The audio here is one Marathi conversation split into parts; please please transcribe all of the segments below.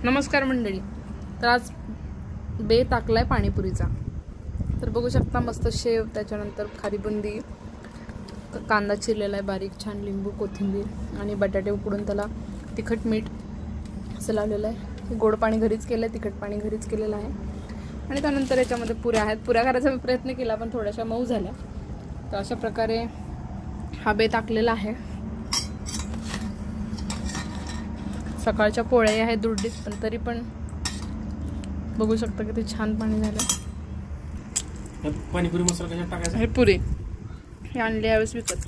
नमस्कार मंडळी. तर आज बेत टाकलाय पाणीपुरीचा. तर बघू शकता मस्त शेव, त्याच्यानंतर खारी बुंदी, कांदा चिरलेला आहे बारीक, छान लिंबू, कोथिंबीर आणि बटाटे उकडून त्याला तिखट मीठ असं लावलेलं आहे. गोड पाणी घरीच केलं आहे, तिखट पाणी घरीच केलेलं आहे. आणि त्यानंतर याच्यामध्ये पुऱ्या आहेत. पुऱ्या करायचा मी प्रयत्न केला पण थोड्याशा मऊ झाल्या. तर अशा प्रकारे हा बेत टाकलेला आहे. सकाळच्या पोळ्या आहेत दुर्डीत, पण तरी पण बघू शकता किती छान पाणी झालं. पाणीपुरी मसाला कशात टाकायचा? हे पुरी हे आणले यावेळेस विकत.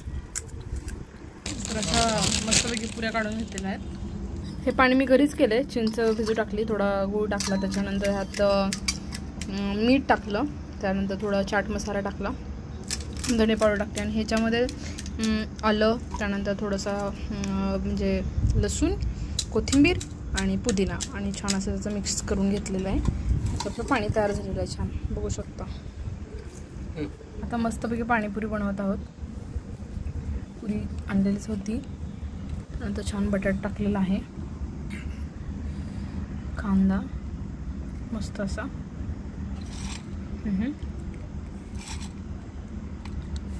तर अशा मस्तपैकी पुऱ्या काढून घेतलेल्या आहेत. हे पाणी मी घरीच केलंय. चिंच भिजू टाकली, थोडा गूळ टाकला, त्याच्यानंतर ह्यात मीठ टाकलं, त्यानंतर थोडा चाट मसाला टाकला, धणे पावडर टाकते आणि ह्याच्यामध्ये आलं, त्यानंतर थोडंसा म्हणजे लसूण, कोथिंबीर आणि पुदिना आणि छान असं त्याचं मिक्स करून घेतलेलं आहे. असं पाणी तयार झालेलं आहे, छान बघू शकता. आता मस्तपैकी पाणीपुरी बनवत आहोत. पुरी आणलेलीच होती, नंतर छान बटाटा टाकलेला आहे, कांदा मस्त असा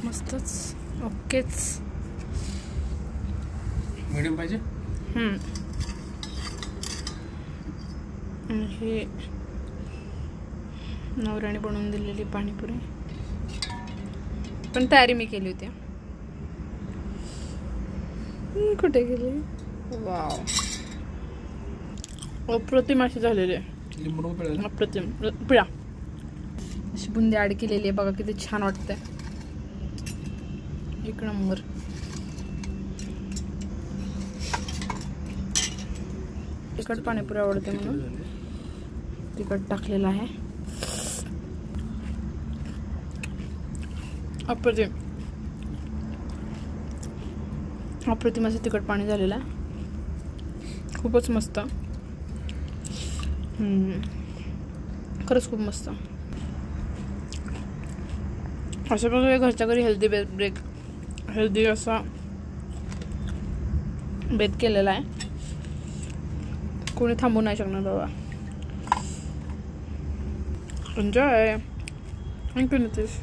मस्तच ओकेच. मीडियम पाहिजे. हे नवऱ्याने बनवून दिलेली पाणीपुरी, पण तयारी मी केली होती. कुठे गेली? वाव, अप्रतिम अशी झालेली आहे. अप्रतिम पिळा अशी बुंदी ॲड केलेली आहे बघा, किती छान वाटतंय. एक नंबर. तिखट पाणीपुरी आवडते म्हणून तिखट टाकलेलं आहे. अप्रतिम अप्रतिम असं तिखट पाणी झालेलं आहे. खूपच मस्त, खरंच खूप मस्त. अशा प्रकारे घरच्या घरी हेल्दी असा बेत केलेला आहे. कोणी थांबू नाही शकणार बाबा. एन्जॉय. थँक्यू नितीश.